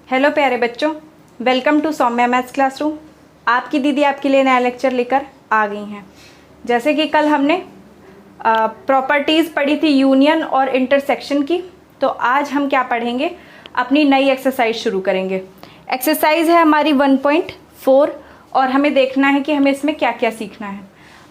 Hello प्यारे बच्चों, welcome to Saumya maths classroom. आपकी दीदी आपके लिए नया लेक्चर लेकर आ गई हैं। जैसे कि कल हमने प्रॉपर्टीज़ पढ़ी थी यूनियन और इंटरसेक्शन की, तो आज हम क्या पढ़ेंगे, अपनी नई एक्सरसाइज शुरू करेंगे। एक्सरसाइज है हमारी 1.4 और हमें देखना है कि हमें इसमें क्या क्या सीखना है।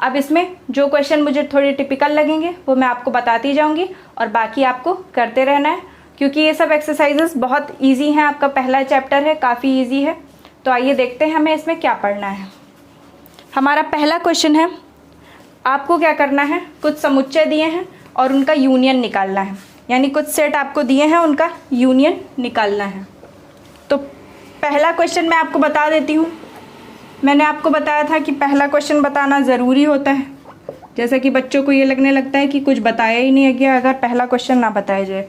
अब इसमें जो क्वेश्चन मुझे थोड़े टिपिकल लगेंगे वो मैं आपको बताती जाऊंगी और बाकी आपको करते रहना है, क्योंकि ये सब एक्सरसाइजेस बहुत इजी हैं। आपका पहला चैप्टर है, काफ़ी इजी है। तो आइए देखते हैं हमें इसमें क्या पढ़ना है। हमारा पहला क्वेश्चन है, आपको क्या करना है, कुछ समुच्चय दिए हैं और उनका यूनियन निकालना है। यानी कुछ सेट आपको दिए हैं, उनका यूनियन निकालना है। तो पहला क्वेश्चन मैं आपको बता देती हूँ। मैंने आपको बताया था कि पहला क्वेश्चन बताना ज़रूरी होता है। जैसा कि बच्चों को ये लगने लगता है कि कुछ बताया ही नहीं गया अगर पहला क्वेश्चन ना बताया जाए।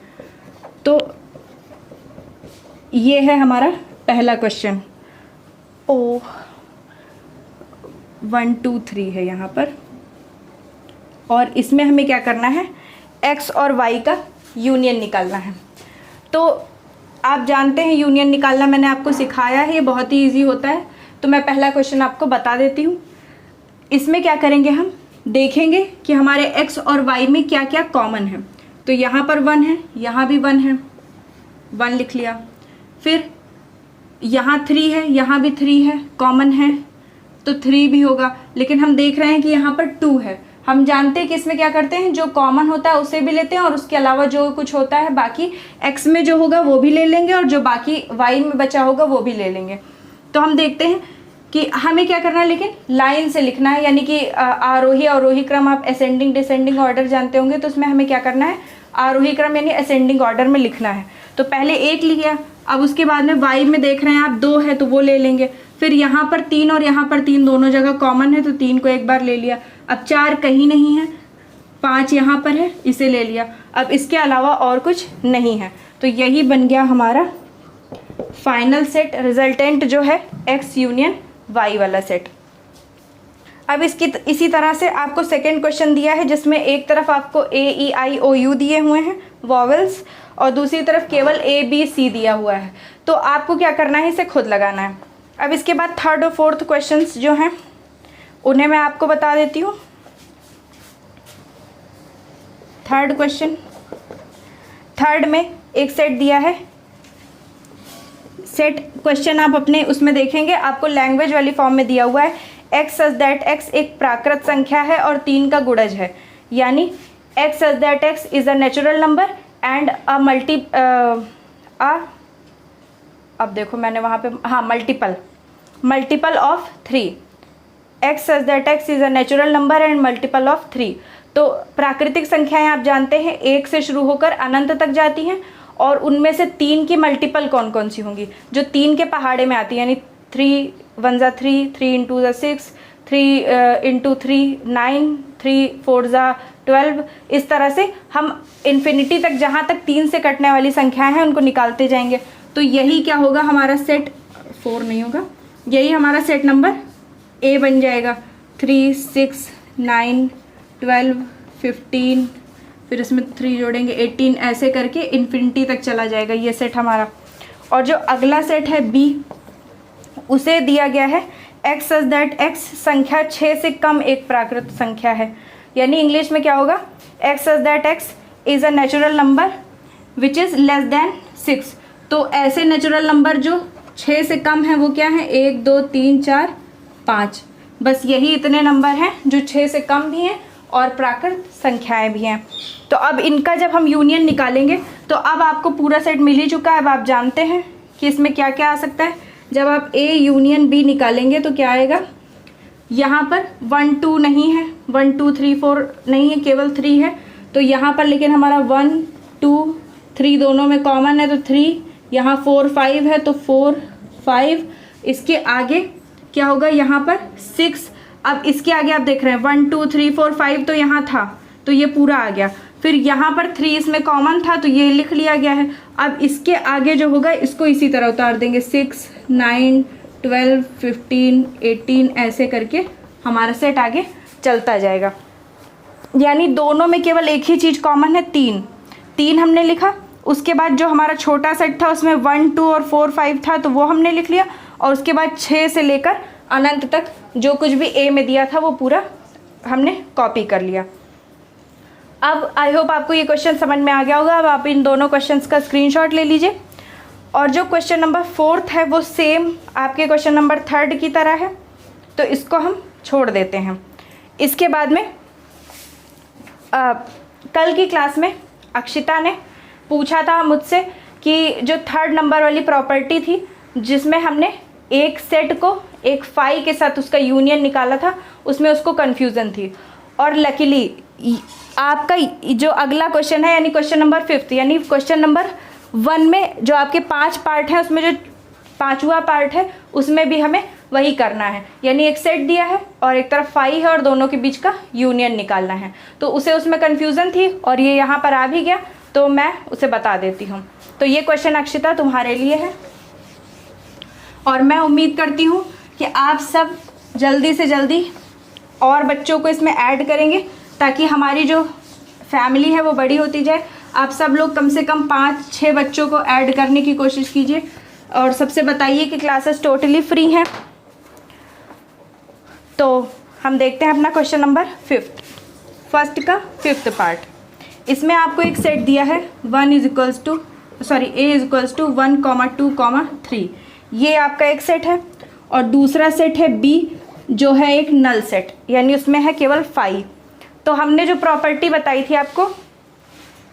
तो ये है हमारा पहला क्वेश्चन। 1 2 3 है यहाँ पर, और इसमें हमें क्या करना है, x और y का यूनियन निकालना है। तो आप जानते हैं यूनियन निकालना मैंने आपको सिखाया है, ये बहुत ही इजी होता है। तो मैं पहला क्वेश्चन आपको बता देती हूँ। इसमें क्या करेंगे, हम देखेंगे कि हमारे x और y में क्या क्या कॉमन है। तो यहाँ पर 1 है, यहाँ भी 1 है, 1 लिख लिया। फिर यहाँ 3 है, यहाँ भी 3 है, कॉमन है तो 3 भी होगा। लेकिन हम देख रहे हैं कि यहाँ पर 2 है। हम जानते हैं कि इसमें क्या करते हैं, जो कॉमन होता है उसे भी लेते हैं और उसके अलावा जो कुछ होता है बाकी x में जो होगा वो भी ले लेंगे और जो बाकी y में बचा होगा वो भी ले लेंगे। तो हम देखते हैं कि हमें क्या करना है, लेकिन लाइन से लिखना है। यानी कि आरोही अवरोही क्रम, आप असेंडिंग डिसेंडिंग ऑर्डर जानते होंगे, तो उसमें हमें क्या करना है, आरोही क्रम यानी असेंडिंग ऑर्डर में लिखना है। तो पहले 1 लिया, अब उसके बाद में y में देख रहे हैं आप 2 है तो वो ले लेंगे। फिर यहाँ पर 3 और यहाँ पर 3 दोनों जगह कॉमन है तो 3 को एक बार ले लिया। अब 4 कहीं नहीं है, 5 यहाँ पर है, इसे ले लिया। अब इसके अलावा और कुछ नहीं है। तो यही बन गया हमारा फाइनल सेट, रिजल्टेंट जो है x यूनियन y वाला सेट। अब इसी तरह से आपको सेकेंड क्वेश्चन दिया है, जिसमें एक तरफ आपको A-E-I-O-U दिए हुए हैं वॉवेल्स और दूसरी तरफ केवल A-B-C दिया हुआ है। तो आपको क्या करना है, इसे खुद लगाना है। अब इसके बाद थर्ड और फोर्थ क्वेश्चंस जो हैं उन्हें मैं आपको बता देती हूँ। थर्ड क्वेश्चन, थर्ड में एक सेट दिया है। सेट क्वेश्चन आप अपने उसमें देखेंगे, आपको लैंग्वेज वाली फॉर्म में दिया हुआ है। x सच दैट x एक प्राकृत संख्या है और 3 का गुणज है। यानी x such that x is a natural number and अ अब देखो मैंने वहाँ पे multiple of 3। x such that x is a natural number and multiple of 3। तो प्राकृतिक संख्याएं आप जानते हैं 1 से शुरू होकर अनंत तक जाती हैं, और उनमें से 3 की मल्टीपल कौन कौन सी होंगी, जो 3 के पहाड़े में आती है। यानी 3 1 ज़ा 3, 3 इंटू ज़ा 6, 3 इंटू 3 9, 3 4 ज़ा 12। इस तरह से हम इन्फिनिटी तक, जहाँ तक 3 से कटने वाली संख्याएं हैं उनको निकालते जाएंगे। तो यही क्या होगा, हमारा सेट 4 नहीं होगा, यही हमारा सेट नंबर A बन जाएगा। 3 6 9 12 15, फिर इसमें 3 जोड़ेंगे 18, ऐसे करके इन्फिनिटी तक चला जाएगा ये सेट हमारा। और जो अगला सेट है B, उसे दिया गया है x सच दैट x संख्या 6 से कम एक प्राकृत संख्या है। यानी इंग्लिश में क्या होगा, x such that x is a natural number which is less than 6। तो ऐसे नेचुरल नंबर जो 6 से कम है वो क्या है, 1 2 3 4 5। बस यही इतने नंबर हैं जो 6 से कम भी हैं और प्राकृत संख्याएं भी हैं। तो अब इनका जब हम यूनियन निकालेंगे तो अब आपको पूरा सेट मिल ही चुका है। अब आप जानते हैं कि इसमें क्या क्या आ सकता है। जब आप A यूनियन B निकालेंगे तो क्या आएगा, यहाँ पर 1 2 नहीं है, 1 2 3 4 नहीं है, केवल 3 है। तो यहाँ पर लेकिन हमारा 1 2 3 दोनों में कॉमन है तो 3, यहाँ 4 5 है तो 4 5। इसके आगे क्या होगा, यहाँ पर 6। अब इसके आगे आप देख रहे हैं 1 2 3 4 5 तो यहाँ था तो ये पूरा आ गया। फिर यहाँ पर 3 इसमें कॉमन था तो ये लिख लिया गया है। अब इसके आगे जो होगा इसको इसी तरह उतार देंगे, 6 9 12 15 18, ऐसे करके हमारा सेट आगे चलता जाएगा। यानी दोनों में केवल एक ही चीज़ कॉमन है, 3 हमने लिखा। उसके बाद जो हमारा छोटा सेट था उसमें 1 2 और 4 5 था तो वो हमने लिख लिया, और उसके बाद 6 से लेकर अनंत तक जो कुछ भी ए में दिया था वो पूरा हमने कॉपी कर लिया। अब आई होप आपको ये क्वेश्चन समझ में आ गया होगा। अब आप इन दोनों क्वेश्चंस का स्क्रीनशॉट ले लीजिए, और जो क्वेश्चन नंबर 4 है वो सेम आपके क्वेश्चन नंबर 3 की तरह है, तो इसको हम छोड़ देते हैं। इसके बाद में कल की क्लास में अक्षिता ने पूछा था मुझसे कि जो 3rd नंबर वाली प्रॉपर्टी थी जिसमें हमने एक सेट को एक फाई के साथ उसका यूनियन निकाला था, उसमें उसको कन्फ्यूज़न थी। और लकीली आपका जो अगला क्वेश्चन है यानी क्वेश्चन नंबर 5 यानी क्वेश्चन नंबर 1 में जो आपके 5 पार्ट हैं उसमें जो 5वां पार्ट है उसमें भी हमें वही करना है, यानी एक सेट दिया है और एक तरफ फाई है और दोनों के बीच का यूनियन निकालना है। तो उसे उसमें कन्फ्यूज़न थी और ये यहाँ पर आ भी गया, तो मैं उसे बता देती हूँ। तो ये क्वेश्चन अक्षिता तुम्हारे लिए है, और मैं उम्मीद करती हूँ कि आप सब जल्दी से जल्दी और बच्चों को इसमें ऐड करेंगे ताकि हमारी जो फैमिली है वो बड़ी होती जाए। आप सब लोग कम से कम 5-6 बच्चों को ऐड करने की कोशिश कीजिए, और सबसे बताइए कि क्लासेस टोटली फ्री हैं। तो हम देखते हैं अपना क्वेश्चन नंबर 5 का 5th पार्ट। इसमें आपको एक सेट दिया है a इज इक्वल्स टू 1, 2, 3, ये आपका एक सेट है, और दूसरा सेट है B जो है एक नल सेट, यानी उसमें है केवल फाई। तो हमने जो प्रॉपर्टी बताई थी आपको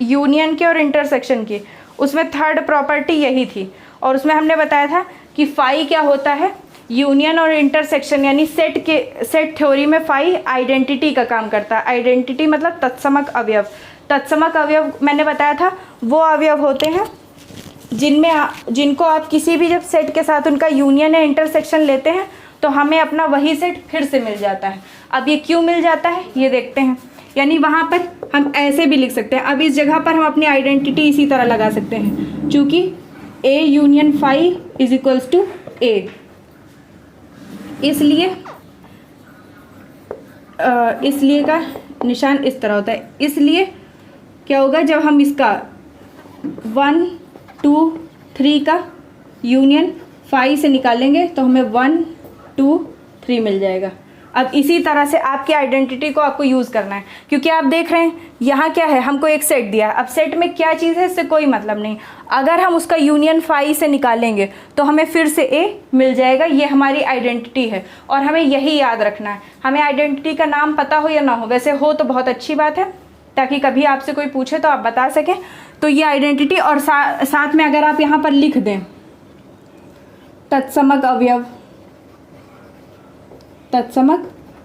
यूनियन की और इंटरसेक्शन की, उसमें 3rd प्रॉपर्टी यही थी, और उसमें हमने बताया था कि फाई क्या होता है, यूनियन और इंटरसेक्शन यानी सेट थ्योरी में फाई आइडेंटिटी का काम करता है। आइडेंटिटी मतलब तत्समक अवयव। तत्समक अवयव मैंने बताया था वो अवयव होते हैं जिनको आप किसी भी जब सेट के साथ उनका यूनियन या इंटरसेक्शन लेते हैं तो हमें अपना वही सेट फिर से मिल जाता है। अब ये क्यों मिल जाता है ये देखते हैं, यानी वहाँ पर हम ऐसे भी लिख सकते हैं। अब इस जगह पर हम अपनी आइडेंटिटी इसी तरह लगा सकते हैं, चूँकि A union phi is equals to A, इसलिए का निशान इस तरह होता है। इसलिए क्या होगा, जब हम इसका 1 2 3 का यूनियन फाई से निकालेंगे तो हमें 1 2 3 मिल जाएगा। अब इसी तरह से आपकी आइडेंटिटी को आपको यूज़ करना है, क्योंकि आप देख रहे हैं यहाँ क्या है, हमको एक सेट दिया है। अब सेट में क्या चीज़ है इससे कोई मतलब नहीं, अगर हम उसका यूनियन फाई से निकालेंगे तो हमें फिर से ए मिल जाएगा। ये हमारी आइडेंटिटी है और हमें यही याद रखना है। हमें आइडेंटिटी का नाम पता हो या ना हो, वैसे हो तो बहुत अच्छी बात है ताकि कभी आपसे कोई पूछे तो आप बता सकें। तो ये आइडेंटिटी, और साथ में अगर आप यहाँ पर लिख दें तत्समक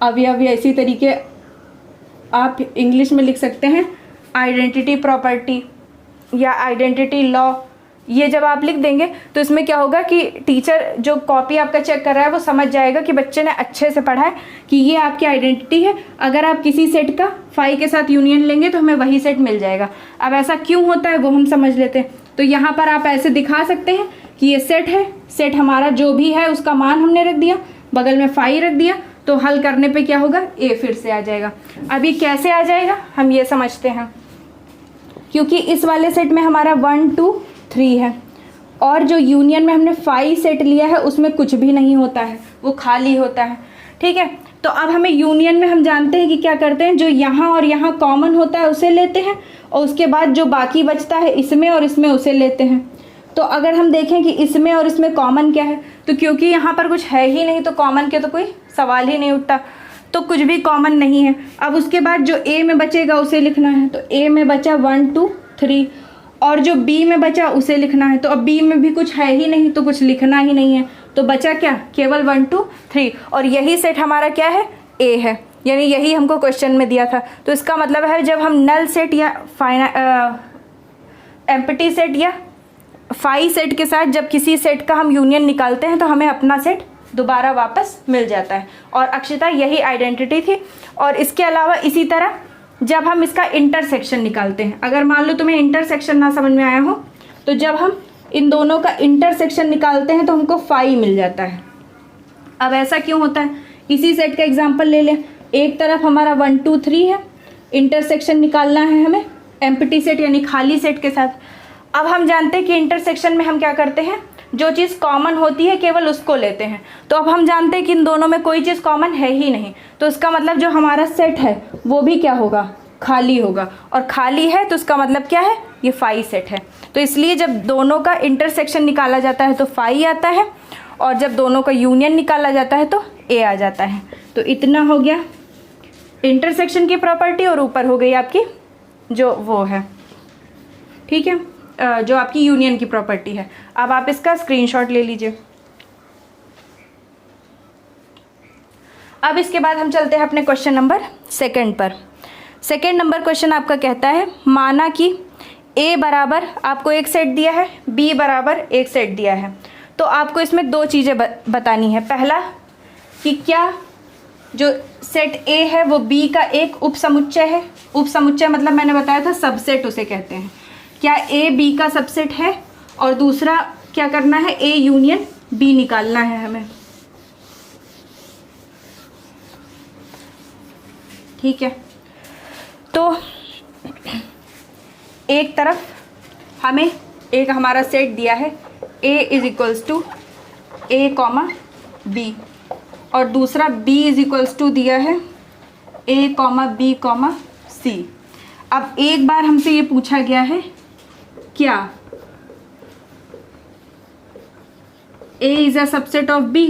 अवयव या इसी तरीके आप इंग्लिश में लिख सकते हैं आइडेंटिटी प्रॉपर्टी या आइडेंटिटी लॉ। ये जब आप लिख देंगे तो इसमें क्या होगा कि टीचर जो कॉपी आपका चेक कर रहा है वो समझ जाएगा कि बच्चे ने अच्छे से पढ़ा है कि ये आपकी आइडेंटिटी है। अगर आप किसी सेट का फाई के साथ यूनियन लेंगे तो हमें वही सेट मिल जाएगा। अब ऐसा क्यों होता है वो हम समझ लेते हैं। तो यहाँ पर आप ऐसे दिखा सकते हैं कि ये सेट है, सेट हमारा जो भी है उसका मान हमने रख दिया, बगल में फाई रख दिया, तो हल करने पे क्या होगा, ए फिर से आ जाएगा। अभी कैसे आ जाएगा हम ये समझते हैं, क्योंकि इस वाले सेट में हमारा 1 2 3 है और जो यूनियन में हमने फाई सेट लिया है उसमें कुछ भी नहीं होता है, वो खाली होता है। ठीक है, तो अब हमें यूनियन में हम जानते हैं कि क्या करते हैं, जो यहाँ और यहाँ कॉमन होता है उसे लेते हैं और उसके बाद जो बाकी बचता है इसमें और इसमें उसे लेते हैं। तो अगर हम देखें कि इसमें और इसमें कॉमन क्या है, तो क्योंकि यहाँ पर कुछ है ही नहीं तो कॉमन के तो कोई सवाल ही नहीं उठता, तो कुछ भी कॉमन नहीं है। अब उसके बाद जो ए में बचेगा उसे लिखना है, तो ए में बचा 1 2 3 और जो बी में बचा उसे लिखना है। तो अब बी में भी कुछ है ही नहीं तो कुछ लिखना ही नहीं है, तो बचा क्या, केवल 1 2 3 और यही सेट हमारा क्या है, ए है, यानी यही हमको क्वेश्चन में दिया था। तो इसका मतलब है जब हम नल सेट या एम्प्टी सेट या फाई सेट के साथ जब किसी सेट का हम यूनियन निकालते हैं तो हमें अपना सेट दोबारा वापस मिल जाता है। और अक्षिता यही आइडेंटिटी थी। और इसके अलावा इसी तरह जब हम इसका इंटरसेक्शन निकालते हैं, अगर मान लो तुम्हें इंटरसेक्शन ना समझ में आया हो, तो जब हम इन दोनों का इंटरसेक्शन निकालते हैं तो हमको फाई मिल जाता है। अब ऐसा क्यों होता है, इसी सेट का एग्जाम्पल ले लें। एक तरफ हमारा 1 2 3 है, इंटरसेक्शन निकालना है हमें एम्प्टी सेट यानी खाली सेट के साथ। अब हम जानते हैं कि इंटरसेक्शन में हम क्या करते हैं, जो चीज़ कॉमन होती है केवल उसको लेते हैं। तो अब हम जानते हैं कि इन दोनों में कोई चीज़ कॉमन है ही नहीं, तो इसका मतलब जो हमारा सेट है वो भी क्या होगा, खाली होगा। और खाली है तो इसका मतलब क्या है, ये फाई सेट है। तो इसलिए जब दोनों का इंटरसेक्शन निकाला जाता है तो फाई आता है, और जब दोनों का यूनियन निकाला जाता है तो ए आ जाता है। तो इतना हो गया इंटरसेक्शन की प्रॉपर्टी, और ऊपर हो गई आपकी जो वो है, ठीक है, जो आपकी यूनियन की प्रॉपर्टी है। अब आप इसका स्क्रीनशॉट ले लीजिए। अब इसके बाद हम चलते हैं अपने क्वेश्चन नंबर 2 पर। 2 नंबर क्वेश्चन आपका कहता है, माना कि a बराबर आपको एक सेट दिया है, b बराबर एक सेट दिया है। तो आपको इसमें 2 चीज़ें बतानी है। पहला कि क्या जो सेट a है वो b का एक उपसमुच्चय है। उपसमुच्चय मतलब मैंने बताया था सबसेट उसे कहते हैं। क्या a b का सबसेट है, और दूसरा क्या करना है, a यूनियन b निकालना है हमें, ठीक है। तो एक तरफ हमें एक हमारा सेट दिया है a is equals to a comma B, और दूसरा b इज इक्वल्स टू दिया है a comma b comma c। अब एक बार हमसे ये पूछा गया है क्या a is a subset of b,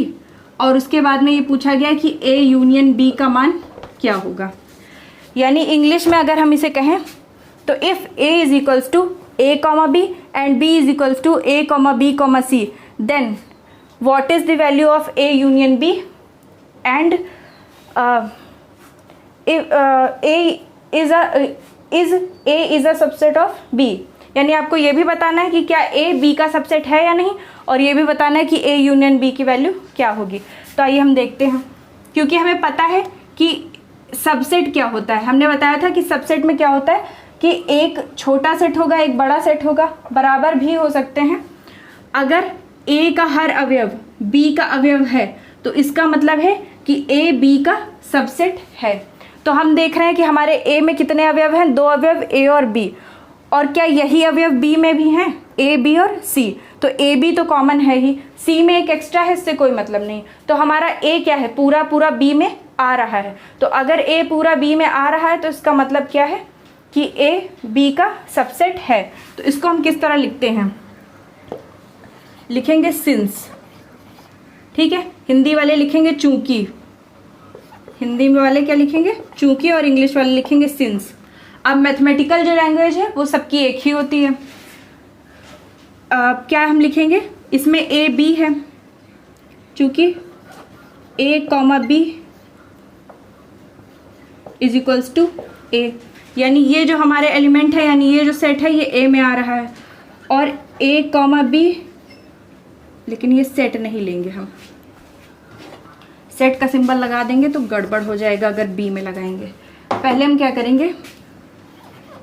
और उसके बाद में ये पूछा गया कि a यूनियन b का मान क्या होगा। यानी इंग्लिश में अगर हम इसे कहें तो if a is equals to a comma b and b is equals to a comma b comma c, then what is the value of a union b, and a is a subset of b। यानी आपको ये भी बताना है कि क्या a b का subset है या नहीं, और ये भी बताना है कि a यूनियन b की वैल्यू क्या होगी। तो आइए हम देखते हैं, क्योंकि हमें पता है कि सबसेट क्या होता है। हमने बताया था कि सबसेट में क्या होता है कि एक छोटा सेट होगा, एक बड़ा सेट होगा, बराबर भी हो सकते हैं। अगर a का हर अवयव b का अवयव है तो इसका मतलब है कि a b का सबसेट है। तो हम देख रहे हैं कि हमारे a में कितने अवयव हैं, 2 अवयव a और b, और क्या यही अवयव b में भी हैं, a b और c। तो a b तो कॉमन है ही, c में एक एक्स्ट्रा है, इससे कोई मतलब नहीं। तो हमारा a क्या है, पूरा पूरा b में आ रहा है। तो अगर a पूरा b में आ रहा है तो इसका मतलब क्या है कि a b का सबसेट है। तो इसको हम किस तरह लिखते हैं, लिखेंगे सिंस, ठीक है। हिंदी वाले लिखेंगे चूंकि, हिंदी में वाले क्या लिखेंगे, चूंकि, और इंग्लिश वाले लिखेंगे सिंस। अब मैथमेटिकल जो लैंग्वेज है वो सबकी एक ही होती है। क्या हम लिखेंगे, इसमें a b है, चूंकि a comma b is equals to a, यानी ये जो हमारे एलिमेंट है, यानी ये जो सेट है ये a में आ रहा है, और a कॉमा b, लेकिन ये सेट नहीं लेंगे हम, सेट का सिंबल लगा देंगे तो गड़बड़ हो जाएगा अगर b में लगाएंगे। पहले हम क्या करेंगे,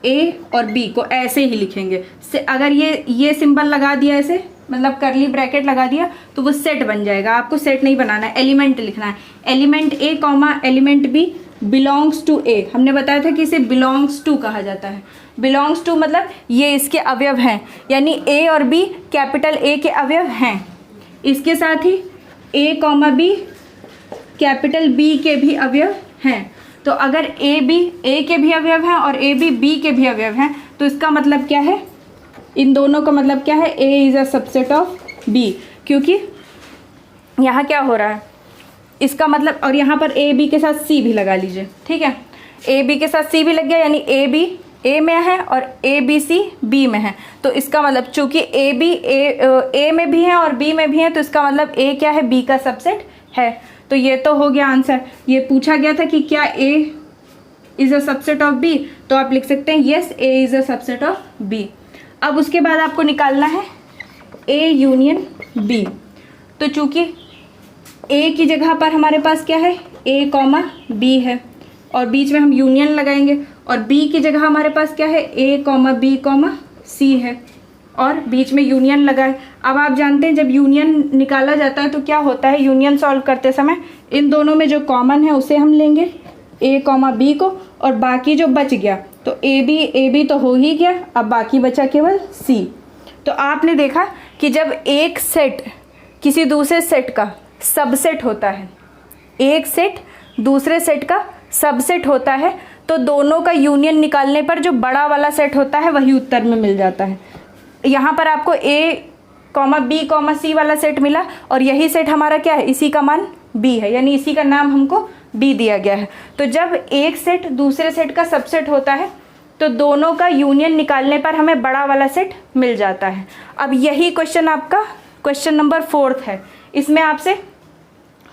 a और b को ऐसे ही लिखेंगे। अगर ये सिंबल लगा दिया ऐसे, मतलब करली ब्रैकेट लगा दिया, तो वो सेट बन जाएगा। आपको सेट नहीं बनाना है, एलिमेंट लिखना है। Element a comma element b belongs to a। हमने बताया था कि इसे बिलोंग्स टू कहा जाता है। बिलोंग्स टू मतलब ये इसके अवयव हैं, यानी a और b कैपिटल A के अवयव हैं। इसके साथ ही a comma b capital B के भी अवयव हैं। तो अगर a b a के भी अवयव हैं और a b के भी अवयव हैं, तो इसका मतलब क्या है, इन दोनों का मतलब क्या है, a is a subset of b। क्योंकि यहाँ क्या हो रहा है, इसका मतलब, और यहाँ पर a b के साथ c भी लगा लीजिए, ठीक है। a b के साथ c भी लग गया, यानी a b a में है और a b c b में है। तो इसका मतलब चूंकि a b a में भी है और b में भी है, तो इसका मतलब a क्या है, b का सबसेट है। तो ये तो हो गया आंसर। ये पूछा गया था कि क्या a is a subset of b, तो आप लिख सकते हैं yes a is a subset of b। अब उसके बाद आपको निकालना है a यूनियन b। तो चूंकि a की जगह पर हमारे पास क्या है, a कॉमा b है, और बीच में हम यूनियन लगाएंगे, और b की जगह हमारे पास क्या है, a comma b comma c है, और बीच में यूनियन लगा है। अब आप जानते हैं जब यूनियन निकाला जाता है तो क्या होता है, यूनियन सॉल्व करते समय इन दोनों में जो कॉमन है उसे हम लेंगे a कॉमा b को, और बाकी जो बच गया तो a b तो हो ही गया, अब बाकी बचा केवल c। तो आपने देखा कि जब एक सेट किसी दूसरे सेट का सबसेट होता है, एक सेट दूसरे सेट का सबसेट होता है, तो दोनों का यूनियन निकालने पर जो बड़ा वाला सेट होता है वही उत्तर में मिल जाता है। यहाँ पर आपको A, B, C वाला सेट मिला और यही सेट हमारा क्या है, इसी का मान B है, यानी इसी का नाम हमको B दिया गया है। तो जब एक सेट दूसरे सेट का सबसेट होता है तो दोनों का यूनियन निकालने पर हमें बड़ा वाला सेट मिल जाता है। अब यही क्वेश्चन आपका क्वेश्चन नंबर 4 है। इसमें आपसे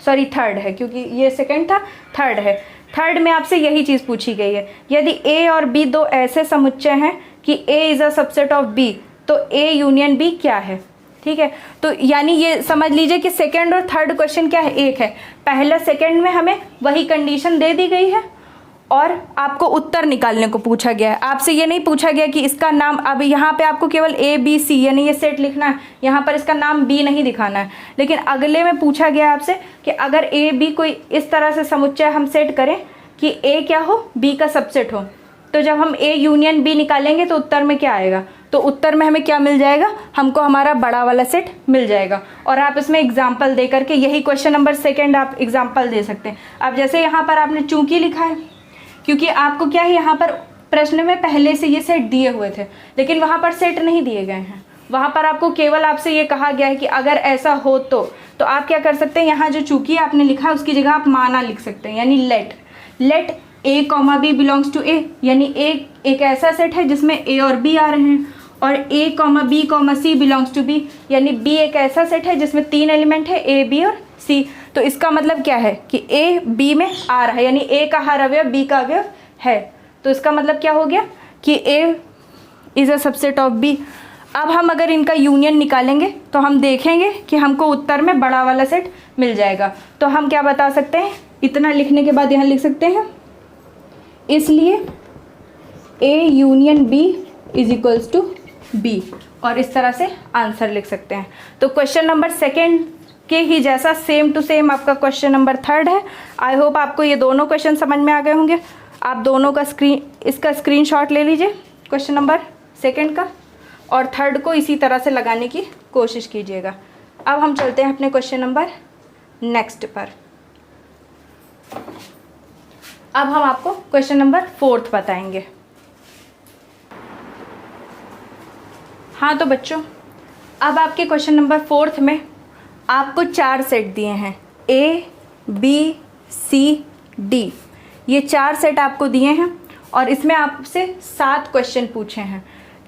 थर्ड है, क्योंकि ये सेकंड था, थर्ड है। थर्ड में आपसे यही चीज़ पूछी गई है, यदि A और B दो ऐसे समुच्चय हैं कि A is a subset of B, तो A यूनियन B क्या है। ठीक है, तो यानी ये समझ लीजिए कि सेकंड और थर्ड क्वेश्चन क्या है, एक है। पहला सेकंड में हमें वही कंडीशन दे दी गई है और आपको उत्तर निकालने को पूछा गया है। आपसे ये नहीं पूछा गया कि इसका नाम, अब यहाँ पे आपको केवल A, B, C यानी ये सेट लिखना है, यहाँ पर इसका नाम B नहीं दिखाना है। लेकिन अगले में पूछा गया आपसे कि अगर A, B कोई इस तरह से समुच्चय हम सेट करें कि A क्या हो, B का सबसेट हो, तो जब हम A यूनियन B निकालेंगे तो उत्तर में क्या आएगा, तो उत्तर में हमें क्या मिल जाएगा, हमको हमारा बड़ा वाला सेट मिल जाएगा। और आप इसमें एग्जाम्पल दे करके, यही क्वेश्चन नंबर सेकंड आप एग्जाम्पल दे सकते हैं। अब जैसे यहाँ पर आपने चूंकि लिखा है, क्योंकि आपको क्या है, यहाँ पर प्रश्न में पहले से ये सेट दिए हुए थे, लेकिन वहाँ पर सेट नहीं दिए गए हैं। वहाँ पर आपको केवल आपसे ये कहा गया है कि अगर ऐसा हो तो आप क्या कर सकते हैं, यहाँ जो चूंकि आपने लिखा है उसकी जगह आप माना लिख सकते हैं, यानी let A, B belongs to A, यानी एक ऐसा सेट है जिसमें A और B आ रहे हैं, और A, B, C belongs to B, यानी B एक ऐसा सेट है जिसमें 3 एलिमेंट है, A, B और C। तो इसका मतलब क्या है कि A B में आ रहा है, यानी A का हर अवयव B का अवयव है। तो इसका मतलब क्या हो गया कि A is a subset of B। अब हम अगर इनका यूनियन निकालेंगे तो हम देखेंगे कि हमको उत्तर में बड़ा वाला सेट मिल जाएगा। तो हम क्या बता सकते हैं, इतना लिखने के बाद यहाँ लिख सकते हैं, इसलिए A union B is equals to B, और इस तरह से आंसर लिख सकते हैं। तो क्वेश्चन नंबर सेकेंड के ही जैसा सेम टू सेम आपका क्वेश्चन नंबर थर्ड है। आई होप आपको ये दोनों क्वेश्चन समझ में आ गए होंगे। आप दोनों का इसका स्क्रीनशॉट ले लीजिए, क्वेश्चन नंबर सेकेंड का, और थर्ड को इसी तरह से लगाने की कोशिश कीजिएगा। अब हम चलते हैं अपने क्वेश्चन नंबर नेक्स्ट पर। अब हम आपको क्वेश्चन नंबर 4 बताएंगे। हाँ तो बच्चों, अब आपके क्वेश्चन नंबर 4 में आपको 4 सेट दिए हैं, A, B, C, D। ये 4 सेट आपको दिए हैं और इसमें आपसे 7 क्वेश्चन पूछे हैं।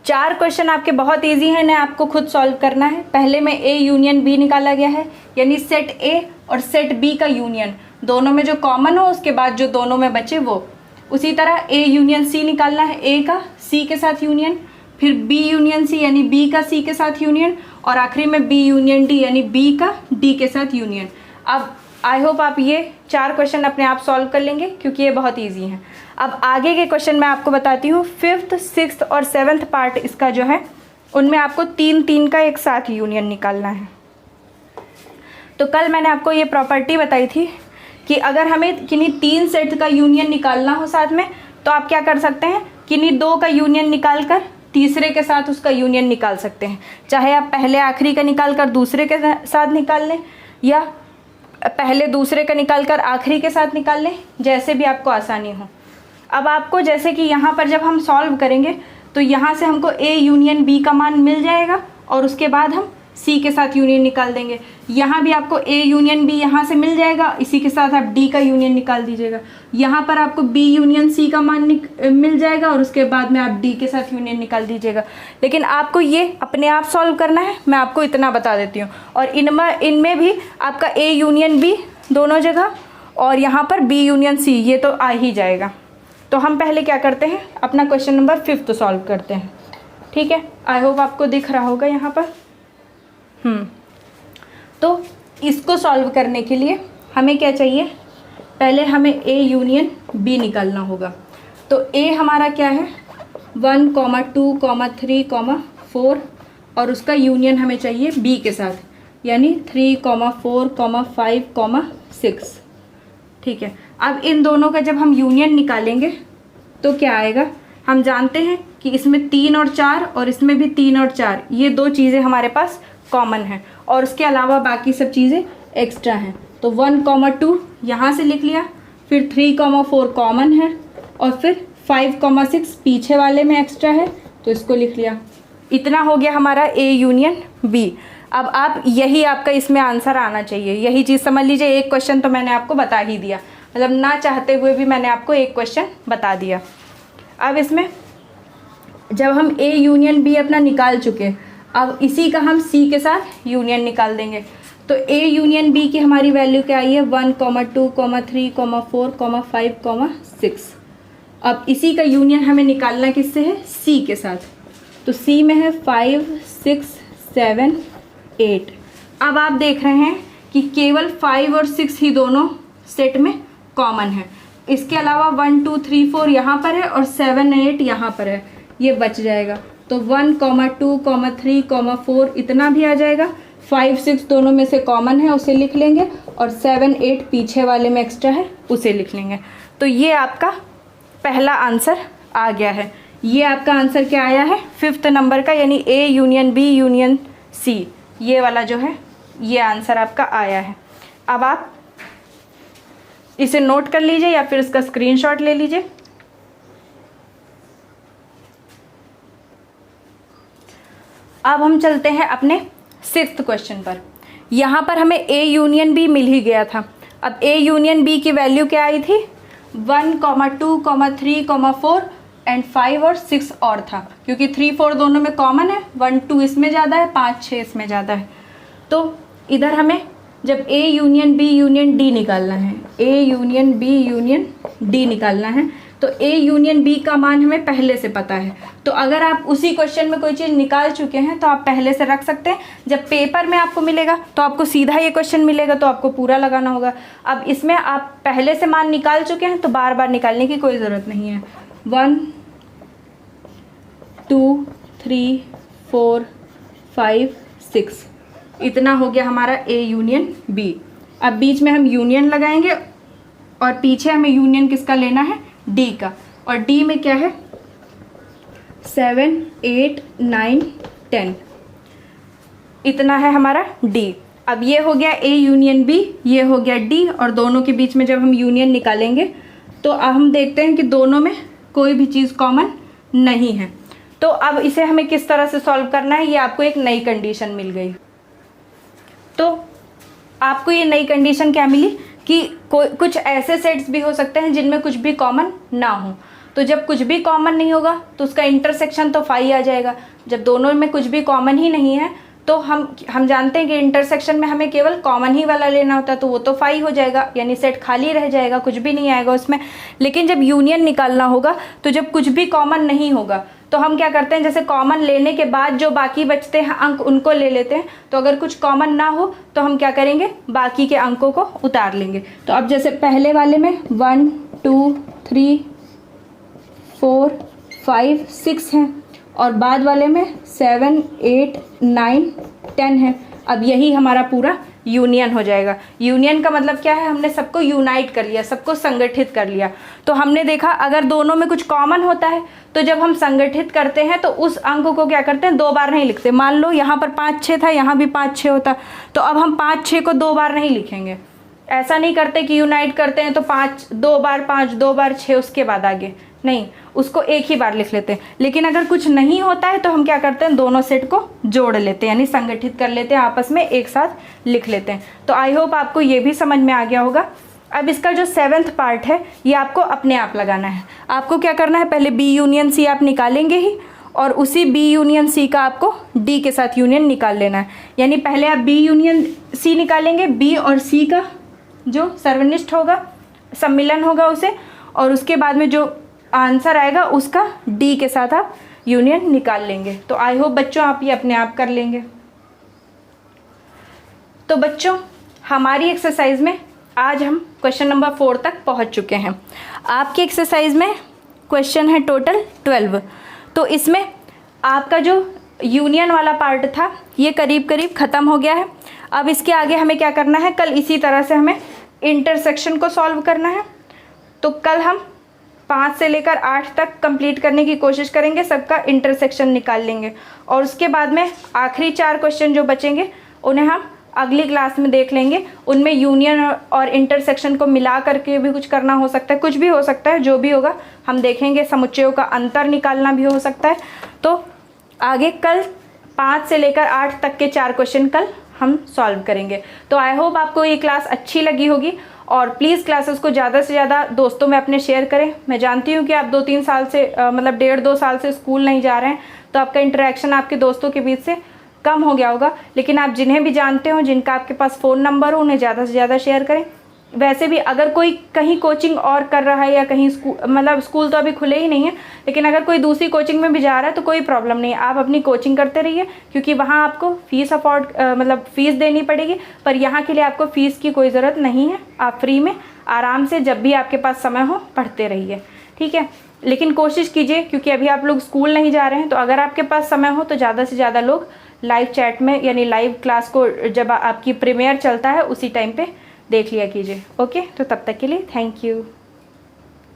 4 क्वेश्चन आपके बहुत इजी हैं, ना आपको खुद सॉल्व करना है। पहले में A यूनियन B निकाला गया है, यानी सेट A और सेट B का यूनियन, दोनों में जो कॉमन हो उसके बाद जो दोनों में बचे वो। उसी तरह A यूनियन C निकालना है, A का C के साथ यूनियन, फिर B यूनियन C यानी B का C के साथ यूनियन, और आखिरी में B यूनियन D यानी B का D के साथ यूनियन। अब आई होप आप ये 4 क्वेश्चन अपने आप सॉल्व कर लेंगे, क्योंकि ये बहुत इजी हैं। अब आगे के क्वेश्चन मैं आपको बताती हूँ। 5th, 6th और 7th पार्ट इसका जो है, उनमें आपको 3 का एक साथ यूनियन निकालना है। तो कल मैंने आपको ये प्रॉपर्टी बताई थी कि अगर हमें किन्हीं 3 सेट का यूनियन निकालना हो साथ में, तो आप क्या कर सकते हैं, किन्हीं 2 का यूनियन निकाल कर तीसरे के साथ उसका यूनियन निकाल सकते हैं। चाहे आप पहले आखिरी का निकाल कर दूसरे के साथ निकाल लें, या पहले दूसरे का निकाल कर आखिरी के साथ निकाल लें, जैसे भी आपको आसानी हो। अब आपको जैसे कि यहाँ पर जब हम सॉल्व करेंगे तो यहाँ से हमको A यूनियन B का मान मिल जाएगा, और उसके बाद हम C के साथ यूनियन निकाल देंगे। यहाँ भी आपको A यूनियन B यहाँ से मिल जाएगा, इसी के साथ आप D का यूनियन निकाल दीजिएगा। यहाँ पर आपको B यूनियन C का मान मिल जाएगा, और उसके बाद में आप D के साथ यूनियन निकाल दीजिएगा। लेकिन आपको ये अपने आप सॉल्व करना है, मैं आपको इतना बता देती हूँ। और इनमें भी आपका A यूनियन B दोनों जगह, और यहाँ पर B यूनियन C ये तो आ ही जाएगा। तो हम पहले क्या करते हैं, अपना क्वेश्चन नंबर 5 सॉल्व करते हैं। ठीक है, आई होप आपको दिख रहा होगा यहाँ पर। तो इसको सॉल्व करने के लिए हमें क्या चाहिए, पहले हमें A यूनियन B निकालना होगा। तो A हमारा क्या है, 1, 2, 3, 4, और उसका यूनियन हमें चाहिए B के साथ, यानी 3, 4, 5, 6। ठीक है, अब इन दोनों का जब हम यूनियन निकालेंगे तो क्या आएगा, हम जानते हैं कि इसमें 3 और 4 और इसमें भी 3 और 4, ये 2 चीज़ें हमारे पास कॉमन हैं और उसके अलावा बाकी सब चीज़ें एक्स्ट्रा हैं। तो 1, 2 यहाँ से लिख लिया, फिर 3, 4 कॉमन है और फिर 5, 6 पीछे वाले में एक्स्ट्रा है तो इसको लिख लिया। इतना हो गया हमारा A यूनियन B। अब आप यही आपका इसमें आंसर आना चाहिए, यही चीज़ समझ लीजिए। एक क्वेश्चन तो मैंने आपको बता ही दिया, मतलब ना चाहते हुए भी मैंने आपको एक क्वेश्चन बता दिया। अब इसमें जब हम A यूनियन B अपना निकाल चुके, अब इसी का हम C के साथ यूनियन निकाल देंगे। तो A यूनियन B की हमारी वैल्यू क्या आई है 1, 2, 3, 4, 5, 6। अब इसी का यूनियन हमें निकालना किससे है, C के साथ। तो C में है 5, 6, 7, 8। अब आप देख रहे हैं कि केवल 5 और 6 ही दोनों सेट में कॉमन है, इसके अलावा 1, 2, 3, 4 यहाँ पर है और 7, 8 यहाँ पर है, ये बच जाएगा। तो 1, 2, 3, 4 इतना भी आ जाएगा। 5, 6 दोनों में से कॉमन है, उसे लिख लेंगे और 7, 8 पीछे वाले में एक्स्ट्रा है, उसे लिख लेंगे। तो ये आपका पहला आंसर आ गया है। ये आपका आंसर क्या आया है 5th नंबर का, यानी A union B union C, ये वाला जो है ये आंसर आपका आया है। अब आप इसे नोट कर लीजिए या फिर इसका स्क्रीनशॉट ले लीजिए। अब हम चलते हैं अपने 6th क्वेश्चन पर। यहाँ पर हमें A यूनियन B मिल ही गया था। अब A यूनियन B की वैल्यू क्या आई थी 1, 2, 3, 4 एंड 5 और 6 और था, क्योंकि 3, 4 दोनों में कॉमन है, 1, 2 इसमें ज़्यादा है, 5, 6 इसमें ज़्यादा है। तो इधर हमें जब A union B union D निकालना है, A union B union D निकालना है, तो A यूनियन B का मान हमें पहले से पता है। तो अगर आप उसी क्वेश्चन में कोई चीज़ निकाल चुके हैं तो आप पहले से रख सकते हैं। जब पेपर में आपको मिलेगा तो आपको सीधा ये क्वेश्चन मिलेगा, तो आपको पूरा लगाना होगा। अब इसमें आप पहले से मान निकाल चुके हैं तो बार बार निकालने की कोई ज़रूरत नहीं है। 1, 2, 3, 4, 5, 6 इतना हो गया हमारा A यूनियन B। अब बीच में हम यूनियन लगाएंगे और पीछे हमें यूनियन किसका लेना है D का, और D में क्या है 7, 8, 9, 10 इतना है हमारा D। अब ये हो गया A यूनियन B, ये हो गया D, और दोनों के बीच में जब हम यूनियन निकालेंगे तो अब हम देखते हैं कि दोनों में कोई भी चीज़ कॉमन नहीं है। तो अब इसे हमें किस तरह से सॉल्व करना है, ये आपको एक नई कंडीशन मिल गई। तो आपको ये नई कंडीशन क्या मिली कि कुछ ऐसे सेट्स भी हो सकते हैं जिनमें कुछ भी कॉमन ना हो। तो जब कुछ भी कॉमन नहीं होगा तो उसका इंटरसेक्शन तो फाई आ जाएगा। जब दोनों में कुछ भी कॉमन ही नहीं है तो हम जानते हैं कि इंटरसेक्शन में हमें केवल कॉमन ही वाला लेना होता है, तो वो तो फाई हो जाएगा, यानी सेट खाली रह जाएगा, कुछ भी नहीं आएगा उसमें। लेकिन जब यूनियन निकालना होगा तो जब कुछ भी कॉमन नहीं होगा तो हम क्या करते हैं, जैसे कॉमन लेने के बाद जो बाकी बचते हैं अंक उनको ले लेते हैं। तो अगर कुछ कॉमन ना हो तो हम क्या करेंगे, बाकी के अंकों को उतार लेंगे। तो अब जैसे पहले वाले में 1, 2, 3, 4, 5, 6 हैं और बाद वाले में 7, 8, 9, 10 है। अब यही हमारा पूरा यूनियन हो जाएगा। यूनियन का मतलब क्या है, हमने सबको यूनाइट कर लिया, सबको संगठित कर लिया। तो हमने देखा अगर दोनों में कुछ कॉमन होता है तो जब हम संगठित करते हैं तो उस अंक को क्या करते हैं, 2 बार नहीं लिखते। मान लो यहाँ पर 5, 6 था, यहाँ भी 5, 6 होता, तो अब हम 5, 6 को 2 बार नहीं लिखेंगे। ऐसा नहीं करते कि यूनाइट करते हैं तो 5 2 बार 5 2 बार 6 उसके बाद आगे नहीं, उसको एक ही बार लिख लेते हैं। लेकिन अगर कुछ नहीं होता है तो हम क्या करते हैं, दोनों सेट को जोड़ लेते हैं, यानी संगठित कर लेते हैं, आपस में एक साथ लिख लेते हैं। तो आई होप आपको ये भी समझ में आ गया होगा। अब इसका जो 7th पार्ट है ये आपको अपने आप लगाना है। आपको क्या करना है, पहले B यूनियन C आप निकालेंगे ही, और उसी B यूनियन C का आपको D के साथ यूनियन निकाल लेना है। यानी पहले आप B यूनियन C निकालेंगे, B और C का जो सर्वनिष्ठ होगा, सम्मिलन होगा उसे, और उसके बाद में जो आंसर आएगा उसका D के साथ आप यूनियन निकाल लेंगे। तो आई होप बच्चों आप ये अपने आप कर लेंगे। तो बच्चों हमारी एक्सरसाइज में आज हम क्वेश्चन नंबर 4 तक पहुंच चुके हैं। आपकी एक्सरसाइज में क्वेश्चन है टोटल 12। तो इसमें आपका जो यूनियन वाला पार्ट था ये करीब करीब ख़त्म हो गया है। अब इसके आगे हमें क्या करना है, कल इसी तरह से हमें इंटरसेक्शन को सॉल्व करना है। तो कल हम 5 से लेकर 8 तक कंप्लीट करने की कोशिश करेंगे, सबका इंटरसेक्शन निकाल लेंगे और उसके बाद में आखिरी 4 क्वेश्चन जो बचेंगे उन्हें हम अगली क्लास में देख लेंगे। उनमें यूनियन और इंटरसेक्शन को मिला करके भी कुछ करना हो सकता है, कुछ भी हो सकता है, जो भी होगा हम देखेंगे। समुच्चयों का अंतर निकालना भी हो सकता है। तो आगे कल 5 से लेकर 8 तक के 4 क्वेश्चन कल हम सॉल्व करेंगे। तो आई होप आपको ये क्लास अच्छी लगी होगी और प्लीज़ क्लासेस को ज़्यादा से ज़्यादा दोस्तों में अपने शेयर करें। मैं जानती हूँ कि आप 2-3 साल से मतलब 1.5-2 साल से स्कूल नहीं जा रहे हैं, तो आपका इंटरेक्शन आपके दोस्तों के बीच से कम हो गया होगा, लेकिन आप जिन्हें भी जानते हो, जिनका आपके पास फ़ोन नंबर हो, उन्हें ज़्यादा से ज़्यादा शेयर करें। वैसे भी अगर कोई कहीं कोचिंग और कर रहा है या कहीं स्कूल तो अभी खुले ही नहीं है, लेकिन अगर कोई दूसरी कोचिंग में भी जा रहा है तो कोई प्रॉब्लम नहीं है, आप अपनी कोचिंग करते रहिए, क्योंकि वहाँ आपको फ़ीस देनी पड़ेगी, पर यहाँ के लिए आपको फ़ीस की कोई ज़रूरत नहीं है। आप फ्री में आराम से जब भी आपके पास समय हो पढ़ते रहिए, ठीक है। लेकिन कोशिश कीजिए, क्योंकि अभी आप लोग स्कूल नहीं जा रहे हैं, तो अगर आपके पास समय हो तो ज़्यादा से ज़्यादा लोग लाइव चैट में यानी लाइव क्लास को जब आपकी प्रीमियर चलता है उसी टाइम पे देख लिया कीजिए। ओके, तो तब तक के लिए थैंक यू।